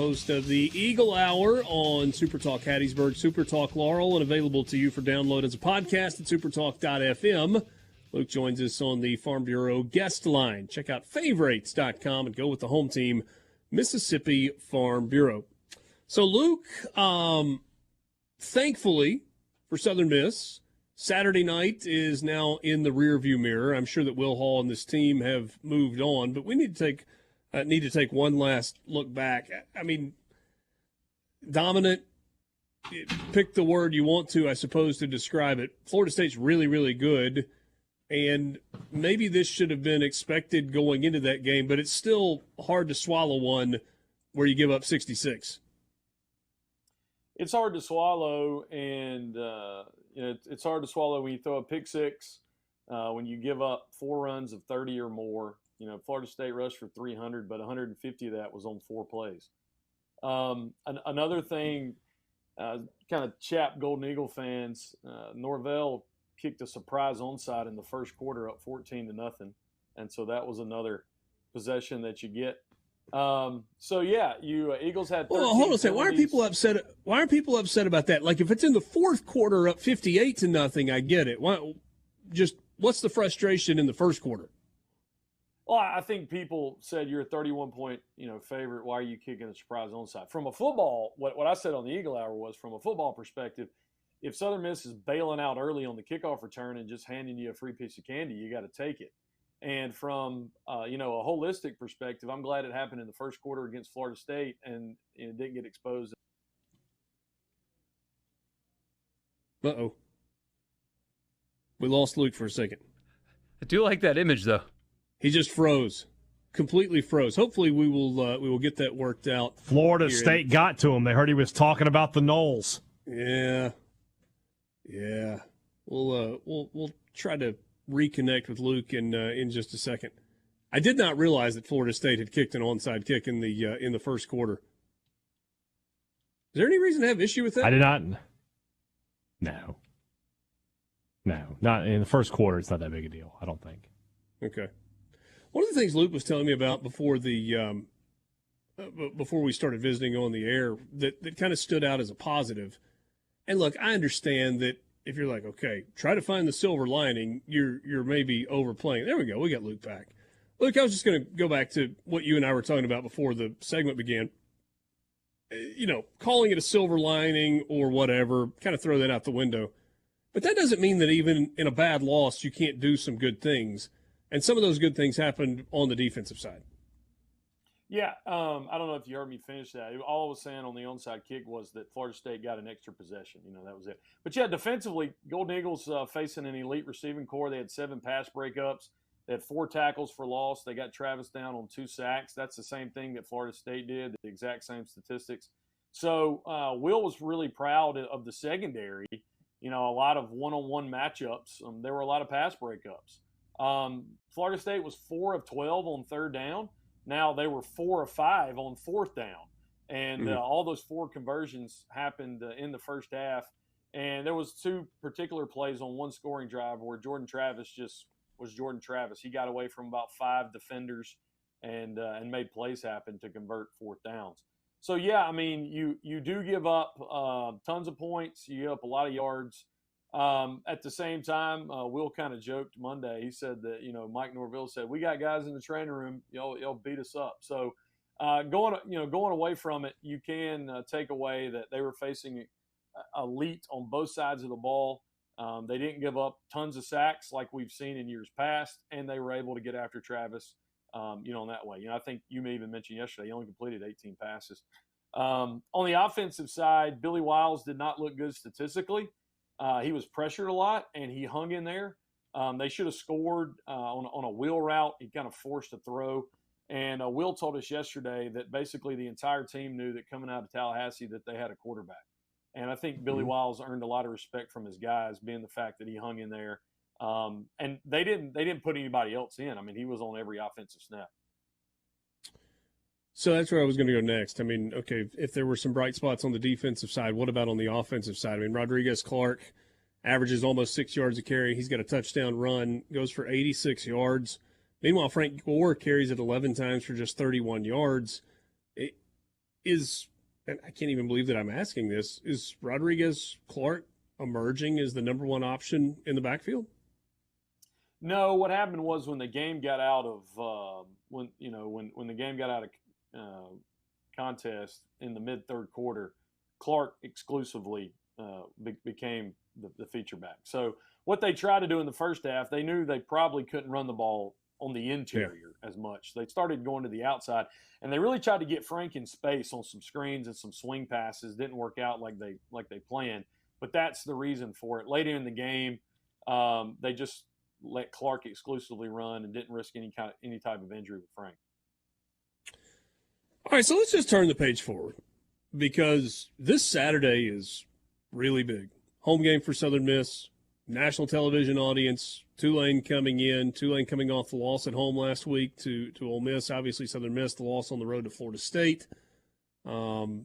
Host of the Eagle Hour on SuperTalk Hattiesburg, SuperTalk Laurel, and available to you for download as a podcast at supertalk.fm. Luke joins us on the Farm Bureau guest line. Check out favorites.com and go with the home team, Mississippi Farm Bureau. So, Luke, thankfully for Southern Miss, Saturday night is now in the rearview mirror. I'm sure that Will Hall and this team have moved on, but we need to take one last look back. I mean, dominant, pick the word you want to, I suppose, to describe it. Florida State's really, really good, and maybe this should have been expected going into that game, but it's still hard to swallow one where you give up 66. It's hard to swallow, and it's hard to swallow when you throw a pick six, when you give up 4 runs of 30 or more. Florida State rushed for 300, but 150 of that was on 4 plays. Another thing, kind of chap Golden Eagle fans, Norvell kicked a surprise onside in the first quarter, up 14-0, and so that was another possession that you get. Eagles had 13 Well, hold on a second. Why aren't people upset about that? Like, if it's in the fourth quarter, up 58-0, I get it. What's the frustration in the first quarter? Well, I think people said you're a 31-point, favorite. Why are you kicking a surprise onside? From a football, what I said on the Eagle Hour was, from a football perspective, if Southern Miss is bailing out early on the kickoff return and just handing you a free piece of candy, you got to take it. And from a holistic perspective, I'm glad it happened in the first quarter against Florida State and it didn't get exposed. Uh-oh. We lost Luke for a second. I do like that image, though. He just froze, completely froze. Hopefully, we will get that worked out. Florida State got to him. They heard he was talking about the Knowles. Yeah. We'll try to reconnect with Luke in just a second. I did not realize that Florida State had kicked an onside kick in the first quarter. Is there any reason to have issue with that? I did not. No, not in the first quarter. It's not that big a deal, I don't think. Okay. One of the things Luke was telling me about before we started visiting on the air that kind of stood out as a positive. And look, I understand that if you're like, okay, try to find the silver lining, you're maybe overplaying. There we go. We got Luke back. Luke, I was just going to go back to what you and I were talking about before the segment began. Calling it a silver lining or whatever, kind of throw that out the window. But that doesn't mean that even in a bad loss, you can't do some good things. And some of those good things happened on the defensive side. Yeah, I don't know if you heard me finish that. All I was saying on the onside kick was that Florida State got an extra possession. That was it. But, yeah, defensively, Golden Eagles facing an elite receiving core. They had 7 pass breakups. They had 4 tackles for loss. They got Travis down on 2 sacks. That's the same thing that Florida State did, the exact same statistics. So Will was really proud of the secondary. A lot of one-on-one matchups. There were a lot of pass breakups. Florida State was 4 of 12 on third down. Now they were 4 of 5 on fourth down. And all those 4 conversions happened in the first half. And there was 2 particular plays on one scoring drive where Jordan Travis just was Jordan Travis. He got away from about 5 defenders and made plays happen to convert fourth downs. So, yeah, I mean, you do give up tons of points. You give up a lot of yards. At the same time, Will kind of joked Monday. He said that, Mike Norvell said, we got guys in the training room, y'all beat us up. So going away from it, you can take away that they were facing elite on both sides of the ball. They didn't give up tons of sacks like we've seen in years past, and they were able to get after Travis, in that way. I think you may even mention yesterday, he only completed 18 passes. On the offensive side, Billy Wiles did not look good statistically. He was pressured a lot, and he hung in there. They should have scored on a wheel route. He kind of forced a throw. And Will told us yesterday that basically the entire team knew that coming out of Tallahassee that they had a quarterback. And I think Billy Wiles earned a lot of respect from his guys, being the fact that he hung in there. And they didn't put anybody else in. I mean, he was on every offensive snap. So that's where I was going to go next. I mean, okay, if there were some bright spots on the defensive side, what about on the offensive side? I mean, Rodriguez-Clark averages almost 6 yards a carry. He's got a touchdown run, goes for 86 yards. Meanwhile, Frank Gore carries it 11 times for just 31 yards. and I can't even believe that I'm asking this, is Rodriguez Clark emerging as the number one option in the backfield? No, what happened was when the game got out of when the game got out of contest in the mid third quarter, Clark exclusively became the feature back. So what they tried to do in the first half, they knew they probably couldn't run the ball on the interior as much. They started going to the outside, and they really tried to get Frank in space on some screens and some swing passes. Didn't work out like they planned, but that's the reason for it. Later in the game, they just let Clark exclusively run and didn't risk any type of injury with Frank. All right, so let's just turn the page forward because this Saturday is really big. Home game for Southern Miss, national television audience, Tulane coming off the loss at home last week to Ole Miss. Obviously, Southern Miss, the loss on the road to Florida State. You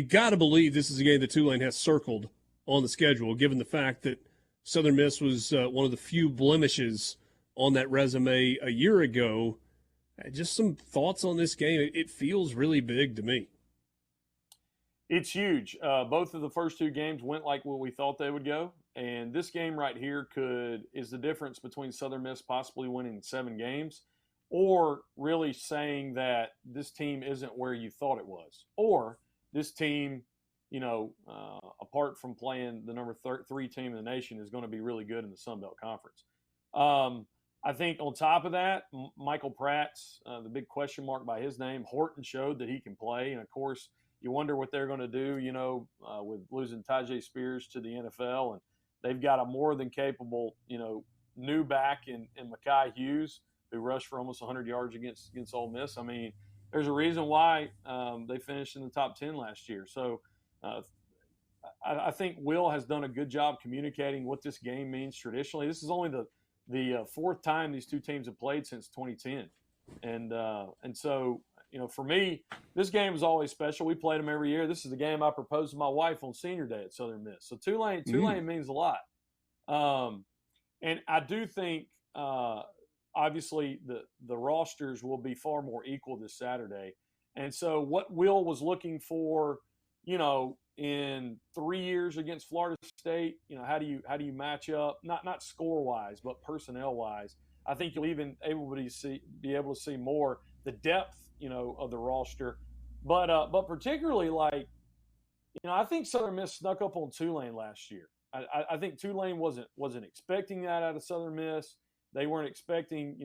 got to believe this is a game that Tulane has circled on the schedule, given the fact that Southern Miss was one of the few blemishes on that resume a year ago. Just some thoughts on this game. It feels really big to me. It's huge. Both of the first two games went like what we thought they would go. And this game right here is the difference between Southern Miss possibly winning 7 games or really saying that this team isn't where you thought it was. Or this team, apart from playing the number 3 team in the nation, is going to be really good in the Sun Belt Conference. I think on top of that, Michael Pratt's the big question mark by his name. Horton showed that he can play. And, of course, you wonder what they're going to do, with losing Tajay Spears to the NFL. And they've got a more than capable, new back in Mekhi Hughes, who rushed for almost 100 yards against Ole Miss. I mean, there's a reason why they finished in the top 10 last year. So I think Will has done a good job communicating what this game means traditionally. This is only the 4th time these two teams have played since 2010. And so, for me, this game is always special. We played them every year. This is the game I proposed to my wife on senior day at Southern Miss. So Tulane means a lot. And I do think, obviously, the rosters will be far more equal this Saturday. And so what Will was looking for, in 3 years against Florida State, how do you match up? Not score wise, but personnel wise. I think you'll even be able to see more the depth, of the roster, but particularly I think Southern Miss snuck up on Tulane last year. I think Tulane wasn't expecting that out of Southern Miss. They weren't expecting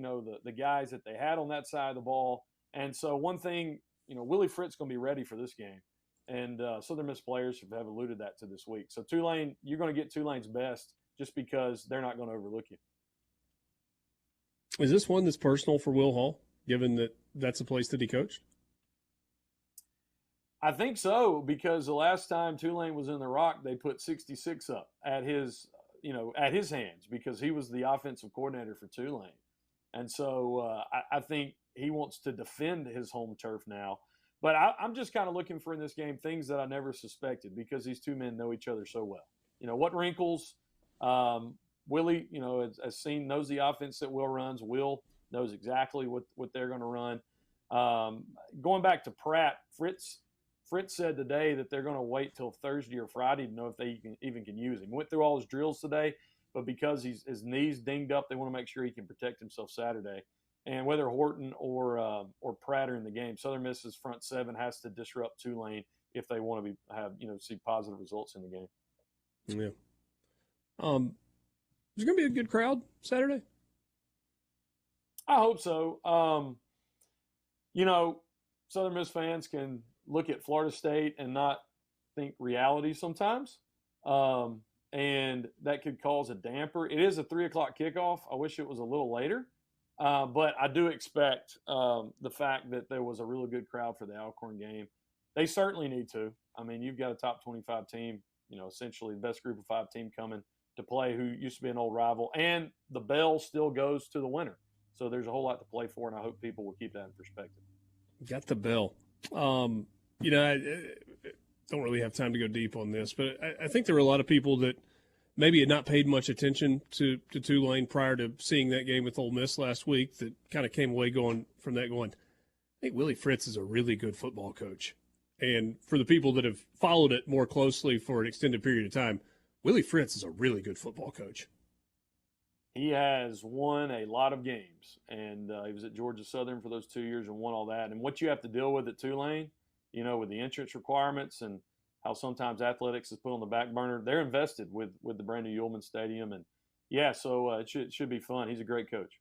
the guys that they had on that side of the ball. And so one thing, Willie Fritt's going to be ready for this game. And Southern Miss players have alluded that to this week. So Tulane, you're going to get Tulane's best just because they're not going to overlook you. Is this one that's personal for Will Hall, given that that's a place that he coached? I think so, because the last time Tulane was in the Rock, they put 66 up at his hands because he was the offensive coordinator for Tulane. And so I think he wants to defend his home turf now. But I'm just kind of looking for in this game things that I never suspected because these two men know each other so well. What wrinkles? Willie, knows the offense that Will runs. Will knows exactly what they're going to run. Going back to Pratt, Fritz said today that they're going to wait till Thursday or Friday to know if they even can use him. Went through all his drills today, but because his knees dinged up, they want to make sure he can protect himself Saturday. And whether Horton or Pratt are in the game, Southern Miss's front 7 has to disrupt Tulane if they want to see positive results in the game. Yeah. There's going to be a good crowd Saturday. I hope so. Southern Miss fans can look at Florida State and not think reality sometimes. And that could cause a damper. It is a 3:00 kickoff. I wish it was a little later. But I do expect the fact that there was a really good crowd for the Alcorn game. They certainly need to. I mean, you've got a top 25 team, essentially the best group of 5 team coming to play who used to be an old rival. And the bell still goes to the winner. So there's a whole lot to play for, and I hope people will keep that in perspective. Got the bell. I don't really have time to go deep on this, but I think there were a lot of people that maybe had not paid much attention to Tulane prior to seeing that game with Ole Miss last week that kind of came away going, think Willie Fritz is a really good football coach. And for the people that have followed it more closely for an extended period of time, Willie Fritz is a really good football coach. He has won a lot of games, and he was at Georgia Southern for those 2 years and won all that. And what you have to deal with at Tulane, with the entrance requirements and how sometimes athletics is put on the back burner, they're invested with the brand new Ullman Stadium. And, yeah, so it should be fun. He's a great coach.